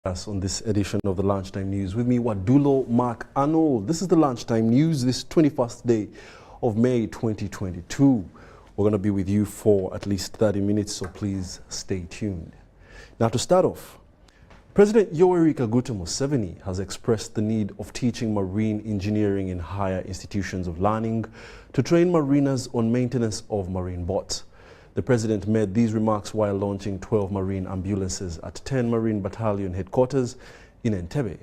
Us on this edition of the Lunchtime News. With me, Wadulo Mark Arnold. This is the Lunchtime News, this 21st day of May 2022. We're going to be with you for at least 30 minutes, so please stay tuned. Now, to start off, President Yoweri Kaguta Museveni has expressed the need of teaching marine engineering in higher institutions of learning to train mariners on maintenance of marine boats. The president made these remarks while launching 12 marine ambulances at 10 Marine Battalion headquarters in Entebbe.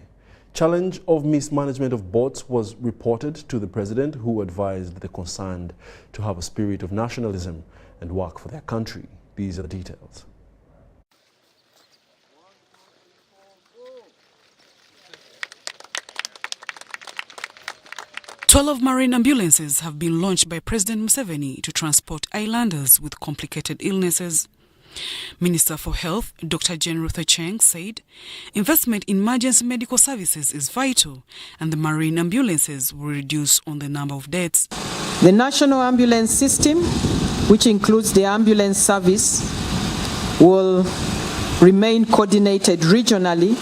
Challenge of mismanagement of boats was reported to the president, who advised the concerned to have a spirit of nationalism and work for their country. These are the details. Twelve marine ambulances have been launched by President Museveni to transport islanders with complicated illnesses. Minister for Health, Dr. Jane Ruth Cheng, said investment in emergency medical services is vital and the marine ambulances will reduce on the number of deaths. The national ambulance system, which includes the ambulance service, will remain coordinated regionally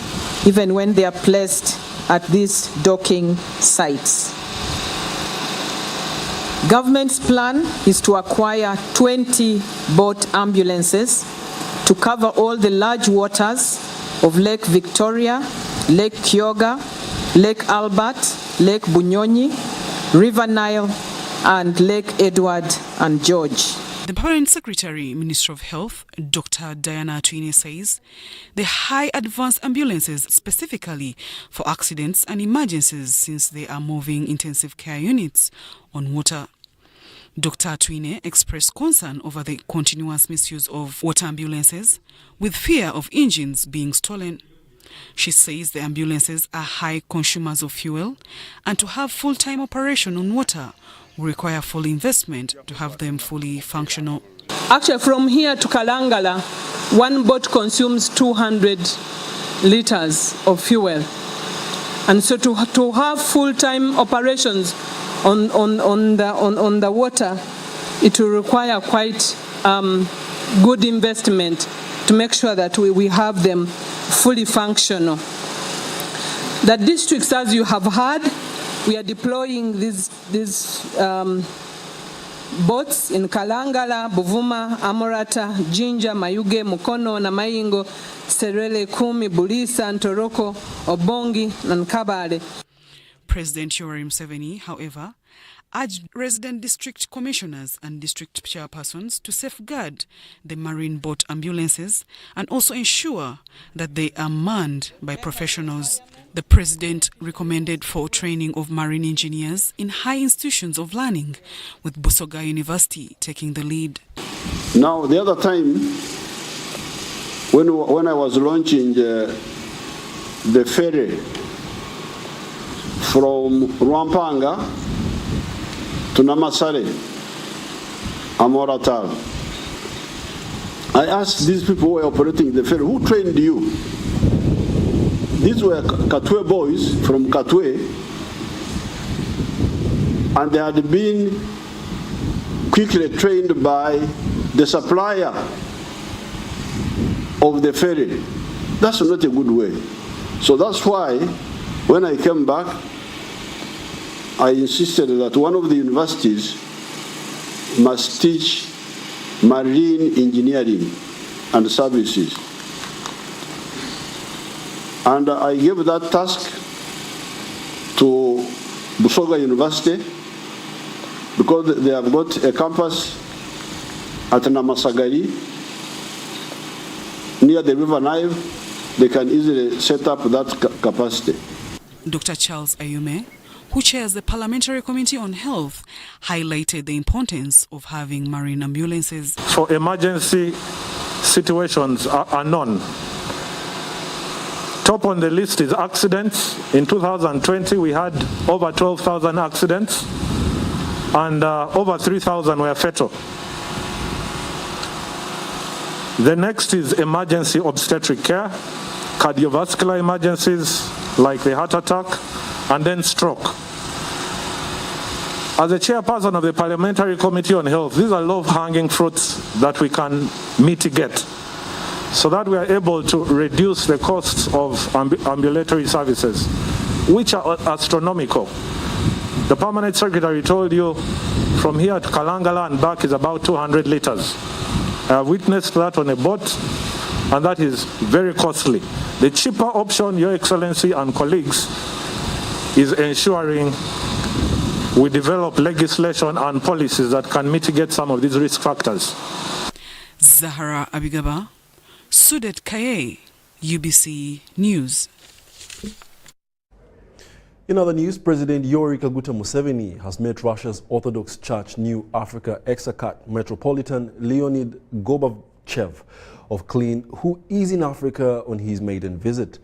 even when they are placed at these docking sites. Government's plan is to acquire 20 boat ambulances to cover all the large waters of Lake Victoria, Lake Kyoga, Lake Albert, Lake Bunyonyi, River Nile, and Lake Edward and George. The Permanent Secretary, Minister of Health, Dr. Diana Twine, says the high advanced ambulances specifically for accidents and emergencies, since they are moving intensive care units on water. Dr. Twine expressed concern over the continuous misuse of water ambulances, with fear of engines being stolen. She says the ambulances are high consumers of fuel, and to have full-time operation on water will require full investment to have them fully functional. Actually, from here to Kalangala, one boat consumes 200 liters of fuel. And so to have full-time operations on the water, it will require quite good investment to make sure that we have them fully functional. The districts, as you have heard, we are deploying these boats in Kalangala, Buvuma, Amorata, Jinja, Mayuge, Mukono, Namayingo, Serele, Kumi, Bulisa, Ntoroko, Obongi, and Kabale. President Yoweri Museveni, however, urged resident district commissioners and district chairpersons to safeguard the marine boat ambulances and also ensure that they are manned by professionals. The president recommended for training of marine engineers in high institutions of learning, with Busoga University taking the lead. Now, the other time, when I was launching the ferry from Ruampanga to Namasare, Amoratal, I asked these people who were operating the ferry, who trained you? These were Katwe boys from Katwe, and they had been quickly trained by the supplier of the ferry. That's not a good way. So that's why, when I came back, I insisted that one of the universities must teach marine engineering and services. And I gave that task to Busoga University because they have got a campus at Namasagari near the River Nile. They can easily set up that capacity. Dr. Charles Ayume, who chairs the Parliamentary Committee on Health, highlighted the importance of having marine ambulances. For emergency situations are known. Top on the list is accidents. In 2020, we had over 12,000 accidents, and over 3,000 were fatal. The next is emergency obstetric care, cardiovascular emergencies like the heart attack, and then stroke. As the chairperson of the Parliamentary Committee on Health, these are low-hanging fruits that we can mitigate. so that we are able to reduce the costs of ambulatory services, which are astronomical. The permanent secretary told you from here to Kalangala and back is about 200 liters. I have witnessed that on a boat, and that is very costly. The cheaper option, Your Excellency and colleagues, is ensuring we develop legislation and policies that can mitigate some of these risk factors. Zahara Abigaba, Sudet Kaye, UBC News. In other news, President Yoweri Kaguta Museveni has met Russia's Orthodox Church New Africa Exarchate Metropolitan Leonid Gorbachev of Klin, who is in Africa on his maiden visit.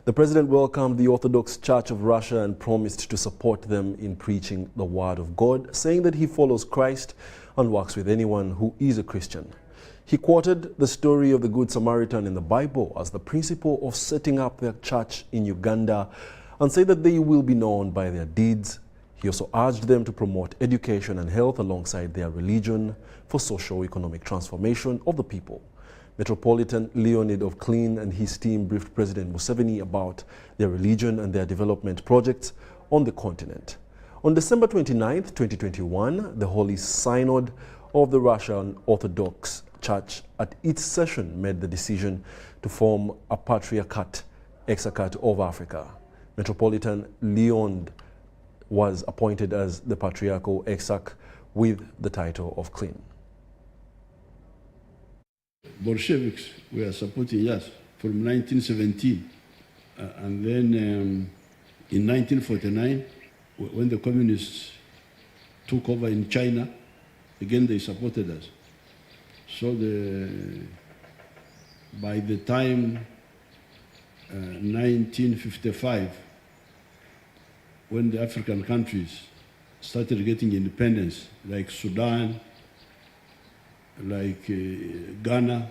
The president welcomed the Orthodox Church of Russia and promised to support them in preaching the word of God, saying that he follows Christ and works with anyone who is a Christian. He quoted the story of the Good Samaritan in the Bible as the principle of setting up their church in Uganda and said that they will be known by their deeds. He also urged them to promote education and health alongside their religion for socio-economic transformation of the people. Metropolitan Leonid of Klin and his team briefed President Museveni about their religion and their development projects on the continent. On December 29, 2021, the Holy Synod of the Russian Orthodox Church at its session made the decision to form a Patriarchate Exarchate of Africa. Metropolitan Leonid was appointed as the Patriarchal Exarch with the title of Klin. Bolsheviks were supporting us from 1917. And then in 1949, when the communists took over in China, again they supported us. So by the time 1955, when the African countries started getting independence, like Sudan, like Ghana,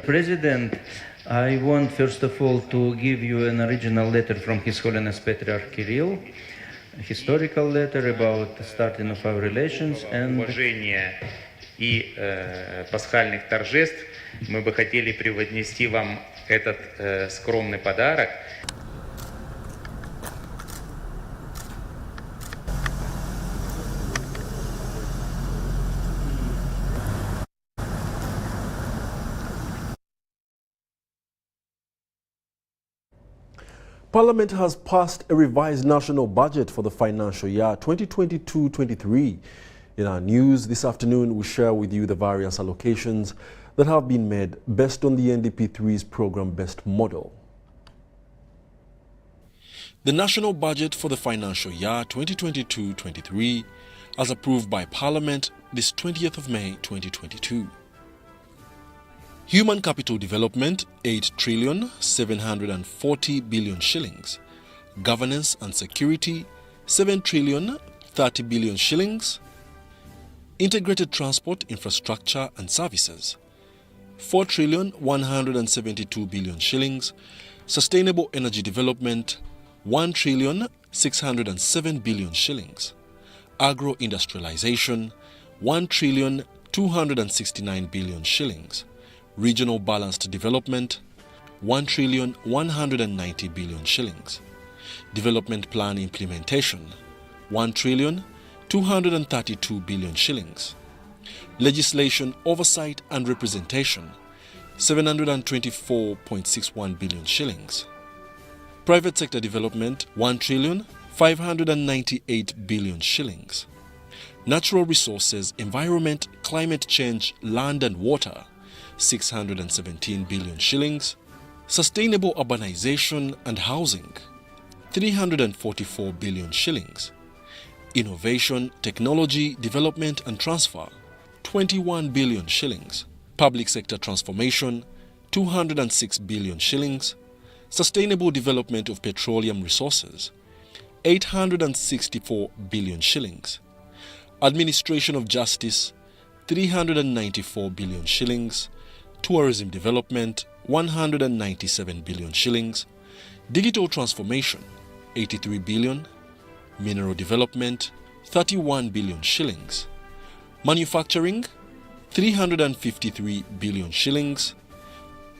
President, I want first of all to give you an original letter from His Holiness Patriarch Kirill, a historical letter about the starting of our relations and и пасхальных торжеств мы бы хотели преподнести вам этот скромный подарок. Parliament has passed a revised national budget for the financial year 2022-23. In our news this afternoon, we share with you the various allocations that have been made based on the NDP3's program-based model. The national budget for the financial year 2022-23, as approved by Parliament this 20th of May 2022. Human capital development, 8,740 billion shillings. Governance and security, 7,030 billion shillings. Integrated transport infrastructure and services, 4,172 billion shillings. Sustainable energy development, 1,607 billion shillings. Agro-industrialization, 1,269 billion shillings. Regional balanced development, 1,190 billion shillings. Development plan implementation, 1,232 billion shillings. Legislation oversight and representation, 724.61 billion shillings. Private sector development, 1,598 billion shillings. Natural resources, environment, climate change, land and water, 617 billion shillings. Sustainable urbanization and housing, 344 billion shillings. Innovation, technology, development and transfer, 21 billion shillings. Public sector transformation, 206 billion shillings. Sustainable development of petroleum resources, 864 billion shillings. Administration of justice, 394 billion shillings. Tourism development, 197 billion shillings. Digital transformation, 83 billion. Mineral development, 31 billion shillings. Manufacturing, 353 billion shillings.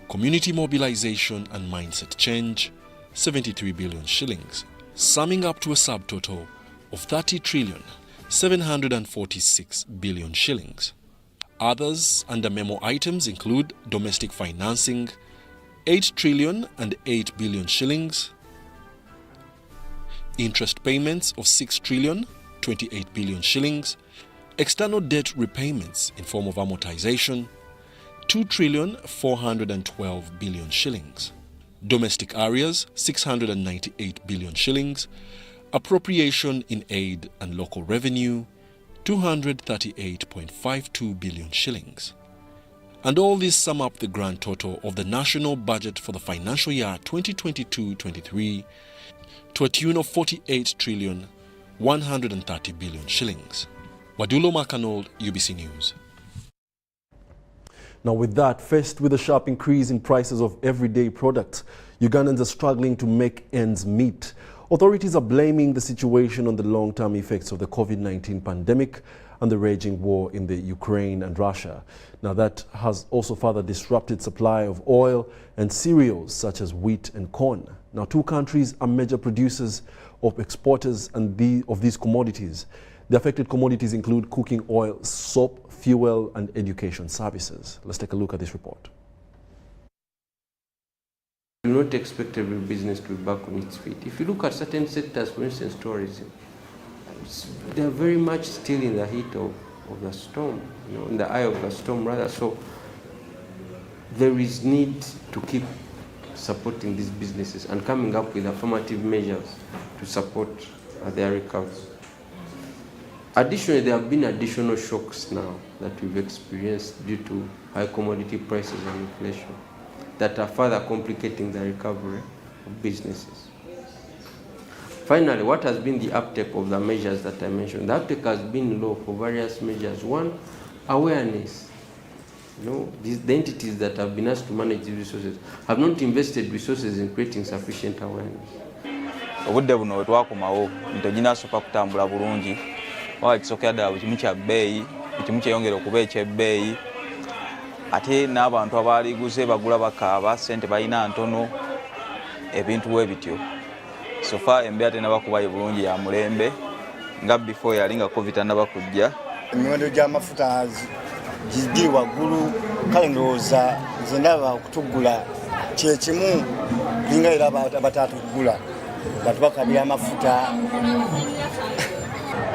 Community mobilization and mindset change, 73 billion shillings, summing up to a subtotal of 30 trillion 746 billion shillings. Others under memo items include domestic financing, 8 trillion and 8 billion shillings, interest payments of 6 trillion 28 billion shillings, external debt repayments in form of amortization, 2 trillion 412 billion shillings, domestic areas 698 billion shillings, appropriation in aid and local revenue 238.52 billion shillings. And all these sum up the grand total of the national budget for the financial year 2022-23 to a tune of 48 trillion 130 billion shillings. Wadulo Arnold, UBC News. Now with that, faced with a sharp increase in prices of everyday products, Ugandans are struggling to make ends meet. Authorities are blaming the situation on the long-term effects of the COVID-19 pandemic and the raging war in the Ukraine and Russia. Now that has also further disrupted supply of oil and cereals such as wheat and corn. Now two countries are major producers of exporters and of these commodities. The affected commodities include cooking oil, soap, fuel and education services. Let's take a look at this report. Do not expect every business to be back on its feet. If you look at certain sectors, for instance, tourism, they are very much still in the heat of the storm, in the eye of the storm rather. So there is need to keep supporting these businesses and coming up with affirmative measures to support their recovery. Additionally, there have been additional shocks now that we've experienced due to high commodity prices and inflation that are further complicating the recovery of businesses. Finally, what has been the uptake of the measures that I mentioned? The uptake has been low for various measures. One, awareness. The entities that have been asked to manage these resources have not invested resources in creating sufficient awareness. Obudde buno wetwakomawo ntogina soka kutambula bulungi wakisokera ddala buli kimu kya bbeeyi ekimu kyeyongera okuba ekyebbeeyi ate n'abantu abaliguze bagula bakaaba ssente balina ntono ebintu bwe bityo sofa embeera tenaba kuba bulungi ya mulembe nga before yali nga covid anaba kujja emiwendo gy'amafuta giri waggulu kale ndowooza nze ndaba okutugula kyekimu linga era abatatugula batubakabira amafuta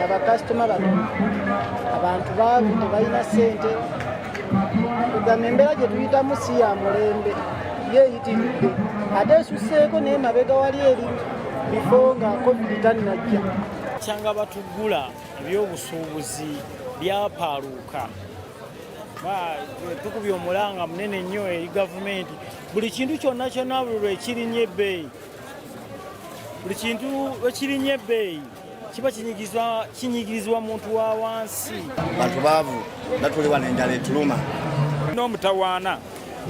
abakasitoma bano abantu baavu tebalina ssente kugamba embeera gye tuyitamu si ya mulembe yeeyitiridde ate esusseeko naye mabega wali eri bifo nga covid tannajja kyanga batugula ebyobusuubuzi byapaaluuka tukubye omulanga munene nnyo eri gavumenti buli kintu kyonna kyonna buli lwekirinya ebbeeyi buli kintu lwekirinya ebbeeyi kiba kinyigirizibwa muntu wa wansi bantu baavu batuli wano enjala etuluma n'omutawaana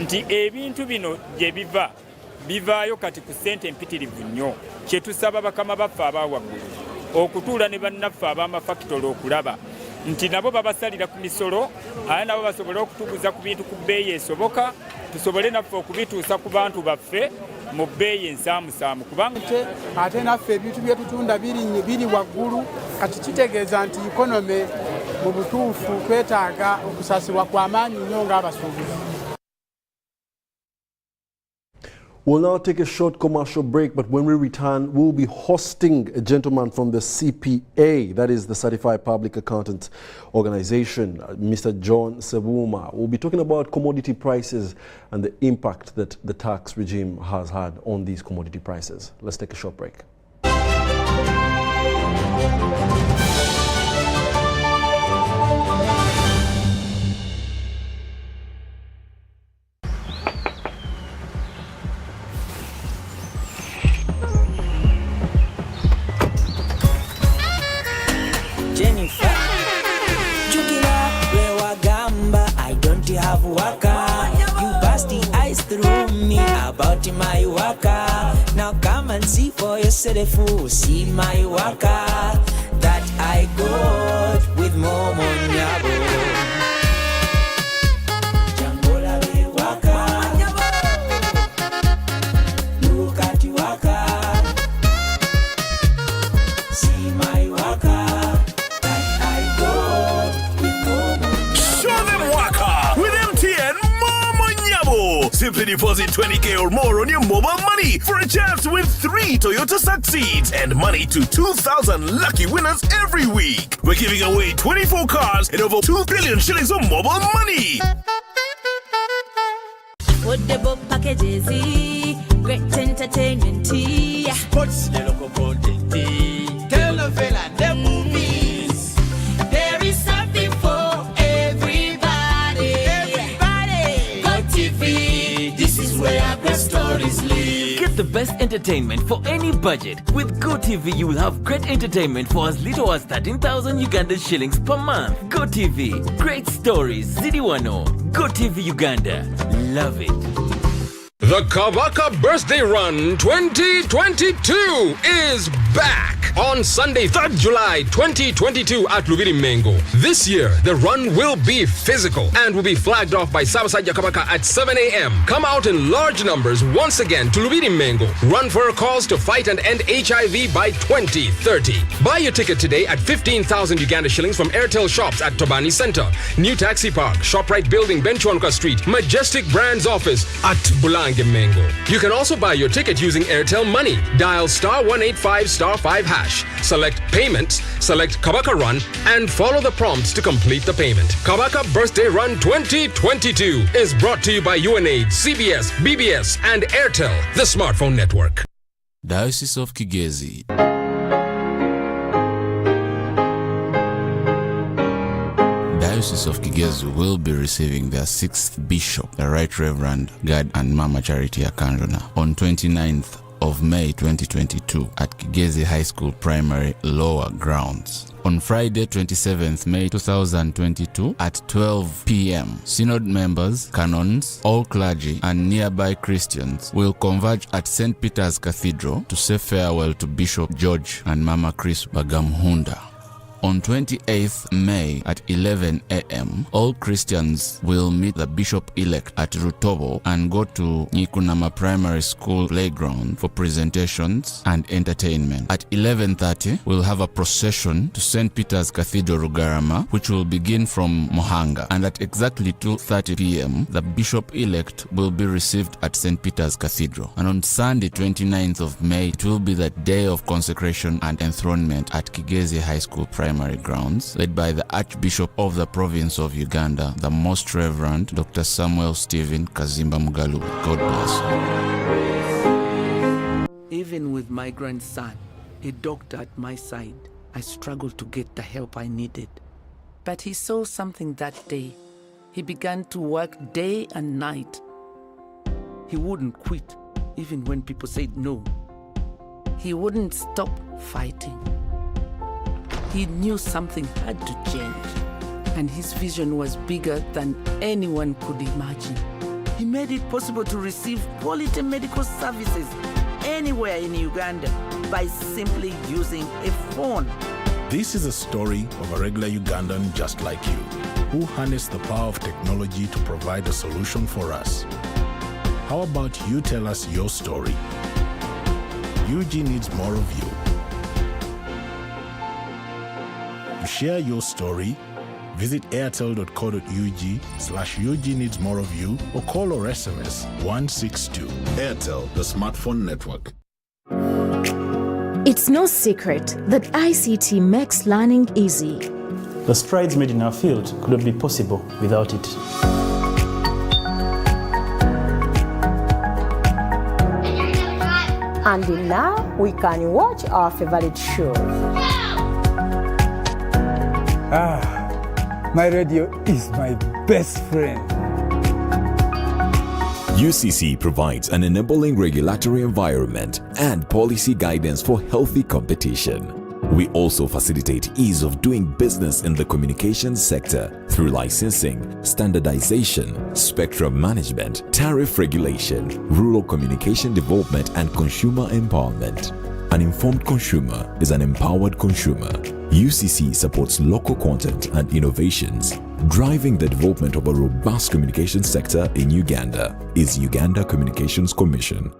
nti ebintu bino gye bivaayo kati ku ssente empitirivu nnyo kyetusaba bakama baffe abawaggulu okutuula ne bannaffe ab'amafakitole okulaba nti nabo babasalira ku misolo ate nabo basobole okutuguza ku bintu ku bbeeyi esoboka tusobole naffe okubituusa ku bantu baffe mu bbeeyi ensaamusaamu kubanga ate naffe ebintu bye tutunda biri waggulu kati kitegeeza nti ikonome mu butuufu twetaaga okusasulwa kw'amaanyi nnyo ng'abasuubuzi. We'll now take a short commercial break, but when we return, we'll be hosting a gentleman from the CPA, that is the Certified Public Accountants Organization, Mr. John Sebuma. We'll be talking about commodity prices and the impact that the tax regime has had on these commodity prices. Let's take a short break. My waka, now come and see for yourself. See my waka that I got with Momo Nyabo. Deposit 20K or more on your mobile money for a chance to win 3 Toyota Succeeds and money to 2,000 lucky winners every week. We're giving away 24 cars and over 2 billion shillings of mobile money. Football packages, great entertainment, sports, the local content, telenovela, the movies. There is something for everybody. Go TV, this is where great stories live. Get the best entertainment for any budget. With GoTV, you will have great entertainment for as little as 13,000 Uganda shillings per month. GoTV, great stories, Zidiwano. GoTV Uganda, love it. The Kabaka Birthday Run 2022 is back on Sunday, 3rd July 2022 at Lubiri Mengo. This year, the run will be physical and will be flagged off by Sabasaja Kabaka at 7 a.m. Come out in large numbers once again to Lubiri Mengo. Run for a cause to fight and end HIV by 2030. Buy your ticket today at 15,000 Uganda shillings from Airtel shops at Tobani Center, New Taxi Park, ShopRite Building, Benchwanka Street, Majestic Brands Office at Bulange Mengo. You can also buy your ticket using Airtel Money. Dial *185*5#. Select Payments, select Kabaka Run, and follow the prompts to complete the payment. Kabaka Birthday Run 2022 is brought to you by UNAIDS, CBS, BBS, and Airtel, the smartphone network. Diocese of Kigezi. Diocese of Kigezi will be receiving their 6th bishop, the Right Reverend God and Mama Charity Akanjona, on 29th of May 2022 at Kigezi High School Primary Lower Grounds. On Friday, 27th May 2022 at 12 p.m., Synod members, canons, all clergy, and nearby Christians will converge at St. Peter's Cathedral to say farewell to Bishop George and Mama Chris Bagamhunda. On 28th May at 11 a.m., all Christians will meet the Bishop-elect at Rutobo and go to Nyikunama Primary School playground for presentations and entertainment. At 11:30, we'll have a procession to St. Peter's Cathedral Rugarama, which will begin from Mohanga. And at exactly 2:30 p.m., the Bishop-elect will be received at St. Peter's Cathedral. And on Sunday, 29th of May, it will be the day of consecration and enthronement at Kigezi High School Primary Grounds, led by the Archbishop of the Province of Uganda, the Most Reverend Dr. Samuel Stephen Kazimba Mugalu. God bless you. Even with my grandson, a doctor at my side, I struggled to get the help I needed. But he saw something that day. He began to work day and night. He wouldn't quit, even when people said no. He wouldn't stop fighting. He knew something had to change, and his vision was bigger than anyone could imagine. He made it possible to receive quality medical services anywhere in Uganda by simply using a phone. This is a story of a regular Ugandan just like you, who harnessed the power of technology to provide a solution for us. How about you tell us your story? UG needs more of you. To share your story, visit airtel.co.ug/UG needs more of you or call or SMS 162. Airtel, the smartphone network. It's no secret that ICT makes learning easy. The strides made in our field could not be possible without it. And now we can watch our favorite shows. My radio is my best friend. UCC provides an enabling regulatory environment and policy guidance for healthy competition. We also facilitate ease of doing business in the communications sector through licensing, standardization, spectrum management, tariff regulation, rural communication development, and consumer empowerment. An informed consumer is an empowered consumer. UCC supports local content and innovations. Driving the development of a robust communication sector in Uganda is Uganda Communications Commission.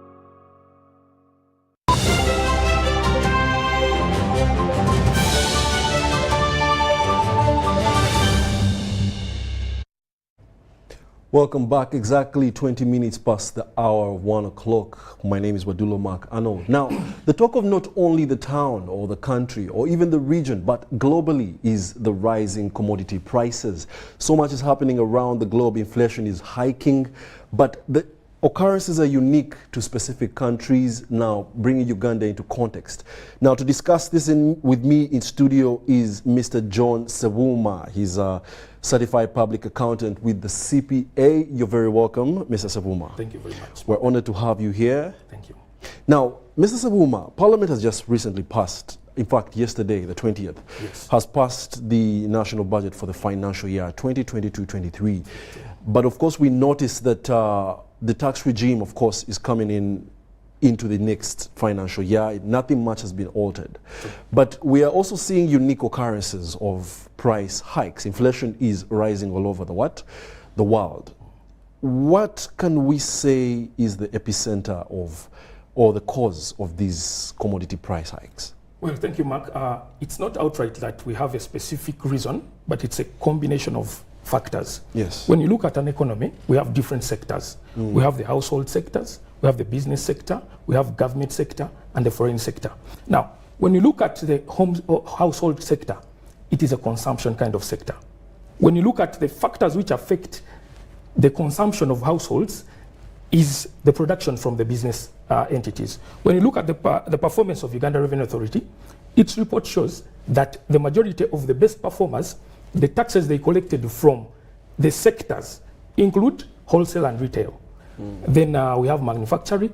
Welcome back. Exactly 20 minutes past the hour of 1 o'clock. My name is Wadulo Mark Arnold. Now, the talk of not only the town or the country or even the region, but globally is the rising commodity prices. So much is happening around the globe. Inflation is hiking, but the occurrences are unique to specific countries. Now, bringing Uganda into context. Now, to discuss this with me in studio is Mr. John Sebuma. He's a certified public accountant with the CPA. You're very welcome, Mr. Sebuma. Thank you very much. We're honored to have you here. Thank you. Now, Mr. Sebuma, Parliament has just recently passed, in fact, yesterday, the 20th, has passed the national budget for the financial year 2022-23. But of course, we noticed that the tax regime, of course, is coming into the next financial year. Nothing much has been altered. But we are also seeing unique occurrences of price hikes. Inflation is rising all over the world. What can we say is the epicenter of, or the cause of these commodity price hikes? Well, thank you, Mark. It's not outright that we have a specific reason, but it's a combination of factors. Yes. When you look at an economy, we have different sectors. We have the household sectors, we have the business sector, we have government sector, and the foreign sector. Now, when you look at the household sector, it is a consumption kind of sector. When you look at the factors which affect the consumption of households, is the production from the business entities. When you look at the performance of Uganda Revenue Authority, its report shows that the majority of the best performers, the taxes they collected from the sectors include wholesale and retail. Then we have manufacturing,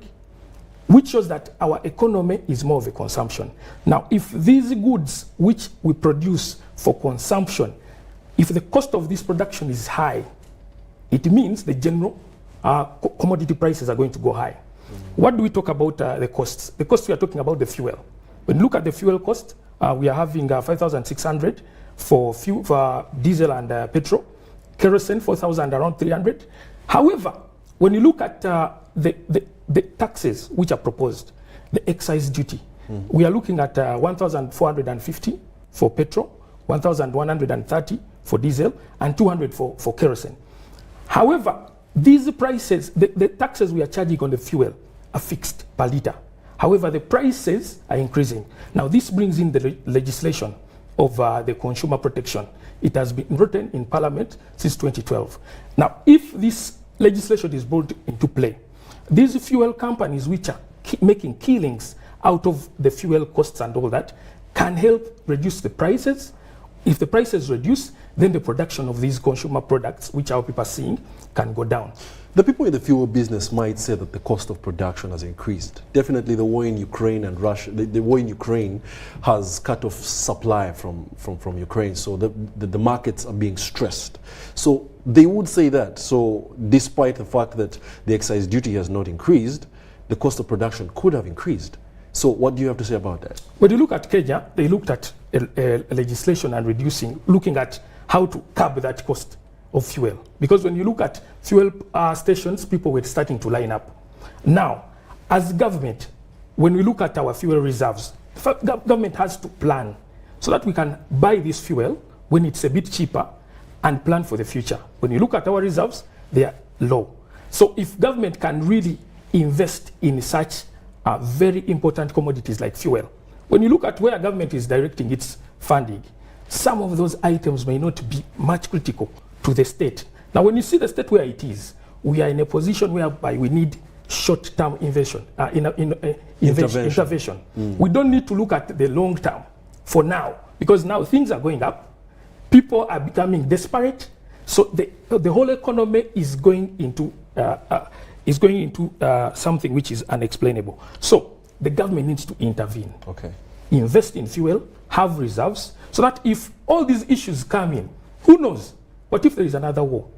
which shows that our economy is more of a consumption. Now, if these goods which we produce for consumption, if the cost of this production is high, it means the general commodity prices are going to go high. What do we talk about the costs? The costs, we are talking about the fuel. When you look at the fuel cost, we are having 5,600 for diesel and petrol, kerosene 4,000, around 300. However, when you look at the taxes which are proposed, the excise duty, we are looking at 1,450 for petrol, 1,130 for diesel, and 200 for kerosene. However, these prices, the taxes we are charging on the fuel are fixed per litre. However, the prices are increasing. Now, this brings in the legislation of the consumer protection. It has been written in Parliament since 2012. Now, if this legislation is brought into play, these fuel companies which are making killings out of the fuel costs and all that can help reduce the prices. If the prices reduce, then the production of these consumer products, which our people are seeing, can go down. The people in the fuel business might say that the cost of production has increased. Definitely the war in Ukraine and Russia, the war in Ukraine has cut off supply from Ukraine, so the markets are being stressed. So they would say that, so despite the fact that the excise duty has not increased, the cost of production could have increased. So what do you have to say about that? When you look at Kenya, they looked at legislation and looking at how to curb that cost of fuel. Because when you look at fuel stations, people were starting to line up. Now, as government, when we look at our fuel reserves, government has to plan so that we can buy this fuel when it's a bit cheaper and plan for the future. When you look at our reserves, they are low. So if government can really invest in such very important commodities like fuel, when you look at where government is directing its funding, some of those items may not be much critical to the state. Now, when you see the state where it is, we are in a position whereby we need short-term intervention. We don't need to look at the long term for now, because now things are going up, people are becoming desperate, so the whole economy is going into something which is unexplainable. So the government needs to intervene. Invest in fuel, have reserves, so that if all these issues come in, who knows? What if there is another war?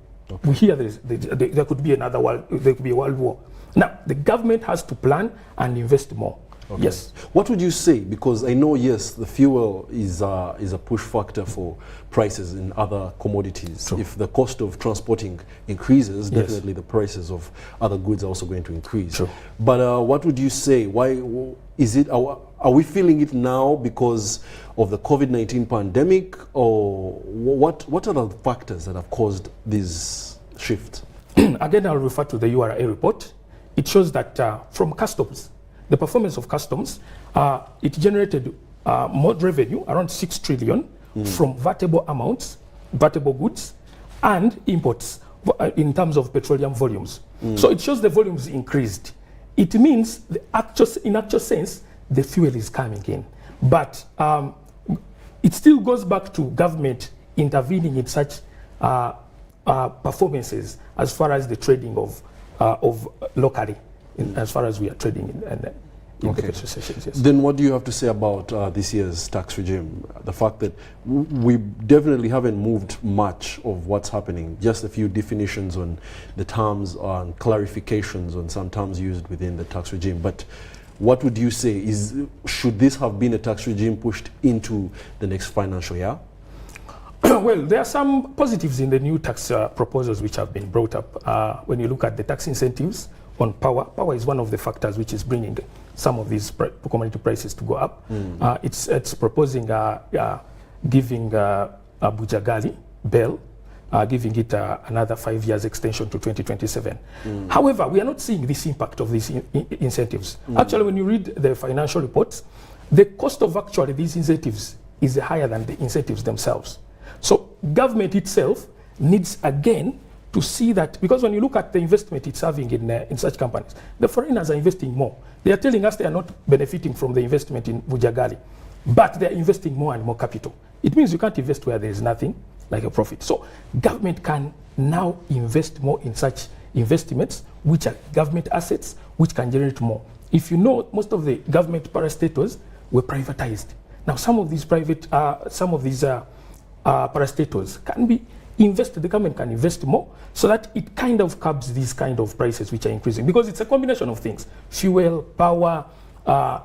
We hear there could be another world, there could be a world war. Now, the government has to plan and invest more. Yes. What would you say? Because I know, yes, the fuel is a push factor for prices in other commodities. True. If the cost of transporting increases, definitely the prices of other goods are also going to increase. True. But what would you say? Why is it? Are we feeling it now because of the COVID-19 pandemic, or what are the factors that have caused this shift? again, I'll refer to the URA report. It shows that from customs, the performance of customs, it generated more revenue, around 6 trillion, from vatable amounts, vatable goods, and imports in terms of petroleum volumes. So it shows the volumes increased. It means, in actual sense, the fuel is coming in. But it still goes back to government intervening in such performances as far as the trading of locally, as far as we are trading in the petrol stations. Yes. Then what do you have to say about this year's tax regime? The fact that we definitely haven't moved much of what's happening, just a few definitions on the terms and clarifications on some terms used within the tax regime. But what would you say should this have been a tax regime pushed into the next financial year? Well, there are some positives in the new tax proposals which have been brought up. When you look at the tax incentives on power is one of the factors which is bringing some of these commodity prices to go up. It's proposing giving Bujagali, Bell, giving it another 5 years extension to 2027. However, we are not seeing this impact of these incentives. Actually, when you read the financial reports, the cost of actually these incentives is higher than the incentives themselves. So government itself needs again to see that, because when you look at the investment it's having in such companies, the foreigners are investing more. They are telling us they are not benefiting from the investment in Bujagali, but they are investing more and more capital. It means you can't invest where there is nothing like a profit. So government can now invest more in such investments, which are government assets, which can generate more. If you know, most of the government parastatals were privatized. Now some of these parastatals can be invested, the government can invest more so that it kind of curbs these kind of prices which are increasing, because it's a combination of things: fuel, power,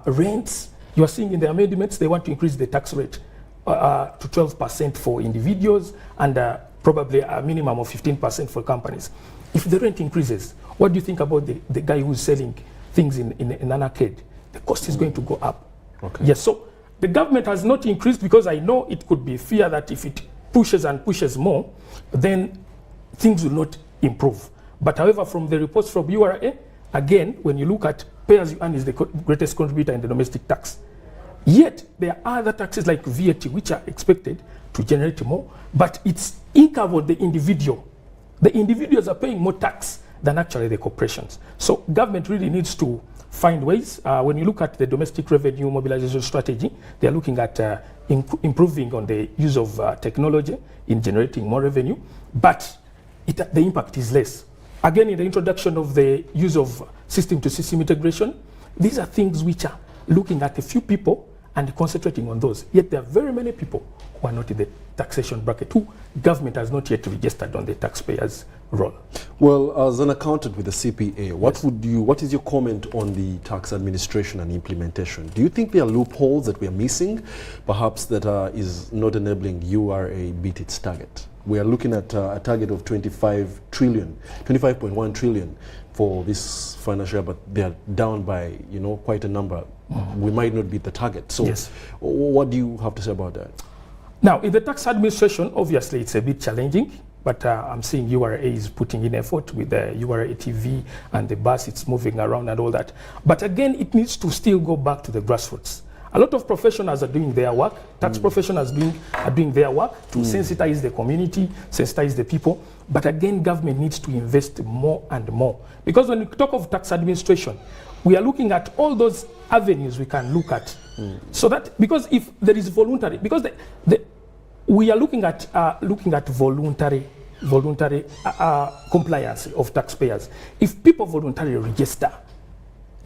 rents. You are seeing in the amendments they want to increase the tax rate to 12% for individuals and probably a minimum of 15% for companies. If the rent increases, what do you think about the guy who's selling things in an arcade? The cost is going to go up. Okay. Yes, so the government has not increased, because I know it could be fear that if it pushes and pushes more, then things will not improve. But however, from the reports from URA, again, when you look at pay as you earn is the greatest contributor in the domestic tax. Yet there are other taxes like VAT which are expected to generate more, but it's incovered the individual. The individuals are paying more tax than actually the corporations. So government really needs to find ways. When you look at the domestic revenue mobilization strategy, they are looking at improving on the use of technology in generating more revenue, but the impact is less. Again, in the introduction of the use of system-to-system integration, these are things which are looking at a few people and concentrating on those. Yet there are very many people who are not in the taxation bracket, who government has not yet registered on the taxpayers' roll. Well, as an accountant with the CPA, what is your comment on the tax administration and implementation? Do you think there are loopholes that we are missing, perhaps that is not enabling URA beat its target? We are looking at a target of 25.1 trillion for this financial year, but they are down by quite a number. We might not beat the target. So yes. What do you have to say about that? Now, in the tax administration, obviously it's a bit challenging, but I'm seeing URA is putting in effort with the URA TV and the bus, it's moving around and all that. But again, it needs to still go back to the grassroots. A lot of professionals are doing their work. Tax professionals are doing their work to sensitize the community, sensitize the people. But again, government needs to invest more and more. Because when we talk of tax administration, we are looking at all those avenues we can look at. So that, because if there is voluntary, because we are looking at voluntary compliance of taxpayers. If people voluntarily register,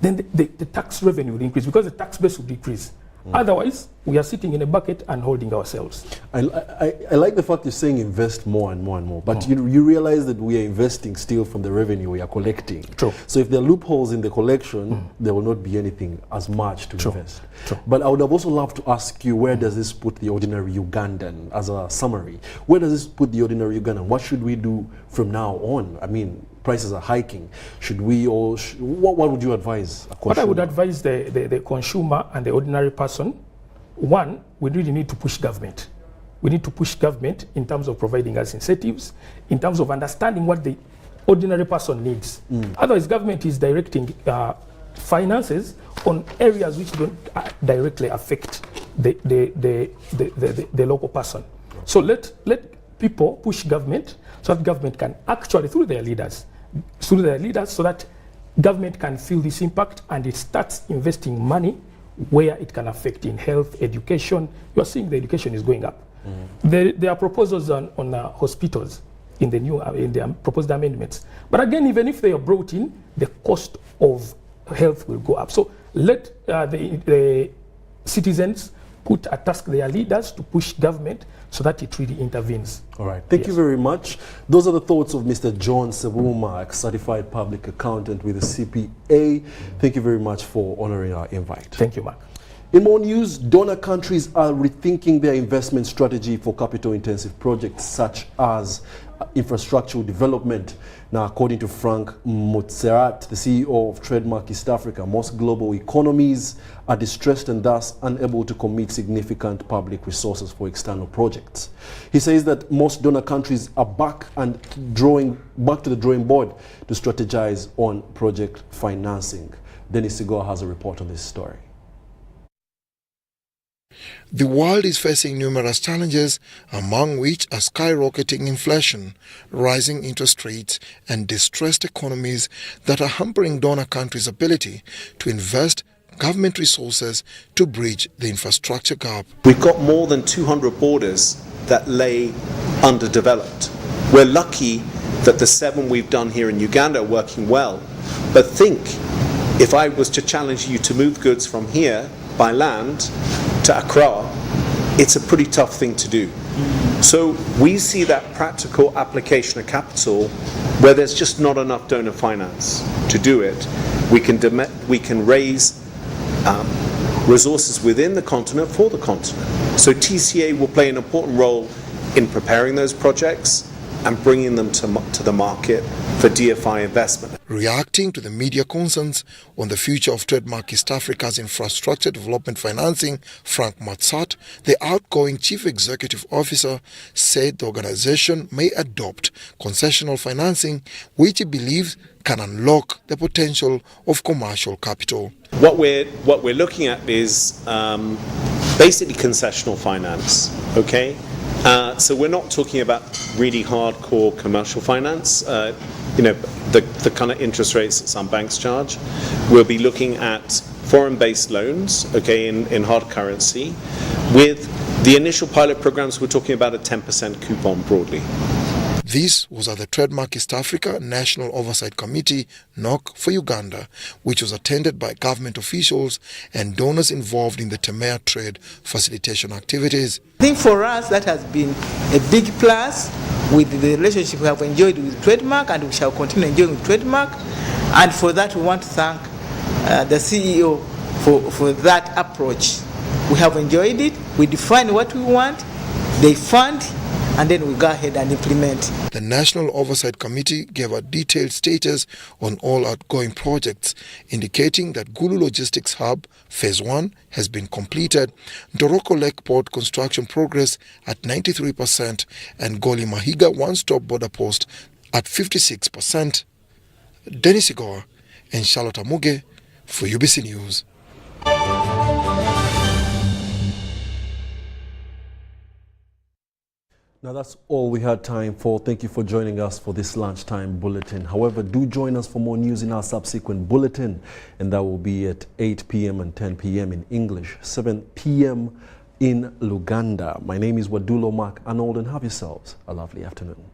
then the tax revenue will increase, because the tax base will decrease. Otherwise, we are sitting in a bucket and holding ourselves. I like the fact you're saying invest more and more and more, but you realize that we are investing still from the revenue we are collecting. True. So if there are loopholes in the collection, there will not be anything as much to invest. True. But I would have also loved to ask you, where does this put the ordinary Ugandan, as a summary? Where does this put the ordinary Ugandan? What should we do from now on? I mean, prices are hiking. Should we all, what would you advise a consumer? What I would advise the consumer and the ordinary person, one, we really need to push government. We need to push government in terms of providing us incentives, in terms of understanding what the ordinary person needs. Otherwise, government is directing finances on areas which don't directly affect the local person. So let people push government so that government can actually, through their leaders, so that government can feel this impact and it starts investing money where it can affect in health, education. You are seeing the education is going up. There are proposals on hospitals in the proposed amendments. But again, even if they are brought in, the cost of health will go up. So let the citizens put a task their leaders to push government so that it really intervenes. All right, thank you very much. Those are the thoughts of Mr. John Sebuma, certified public accountant with the CPA. Thank you very much for honoring our invite. Thank you, Mark. In more news, donor countries are rethinking their investment strategy for capital-intensive projects such as infrastructural development. Now, according to Frank Motserat, the CEO of Trademark East Africa, most global economies are distressed and thus unable to commit significant public resources for external projects. He says that most donor countries are back to the drawing board to strategize on project financing. Dennis Sigor has a report on this story. The world is facing numerous challenges, among which are skyrocketing inflation, rising interest rates, and distressed economies that are hampering donor countries' ability to invest government resources to bridge the infrastructure gap. We've got more than 200 borders that lay underdeveloped. We're lucky that the 7 we've done here in Uganda are working well, but think if I was to challenge you to move goods from here by land to Accra, it's a pretty tough thing to do. So we see that practical application of capital where there's just not enough donor finance to do it. We can raise resources within the continent for the continent. So TCA will play an important role in preparing those projects and bringing them to the market for DFI investment. Reacting to the media concerns on the future of Trademark East Africa's infrastructure development financing, Frank Matsat, the outgoing chief executive officer, said the organization may adopt concessional financing, which he believes can unlock the potential of commercial capital. What we're looking at is basically concessional finance, okay? So we're not talking about really hardcore commercial finance, the kind of interest rates that some banks charge. We'll be looking at foreign-based loans, okay, in hard currency. With the initial pilot programs, we're talking about a 10% coupon broadly. This was at the Trademark East Africa National Oversight Committee, NOC, for Uganda, which was attended by government officials and donors involved in the Temea trade facilitation activities. I think for us that has been a big plus with the relationship we have enjoyed with Trademark, and we shall continue enjoying with Trademark. And for that we want to thank the CEO for that approach. We have enjoyed it, we define what we want, they fund, and then we go ahead and implement. The National Oversight Committee gave a detailed status on all outgoing projects, indicating that Gulu Logistics Hub Phase 1 has been completed, Doroko Lake Port construction progress at 93%, and Goli Mahiga one-stop border post at 56%. Dennis Igor and Charlotte Amuge for UBC News. Now that's all we had time for. Thank you for joining us for this lunchtime bulletin. However, do join us for more news in our subsequent bulletin, and that will be at 8 p.m. and 10 p.m. in English, 7 p.m. in Luganda. My name is Wadulo Mark Arnold, and have yourselves a lovely afternoon.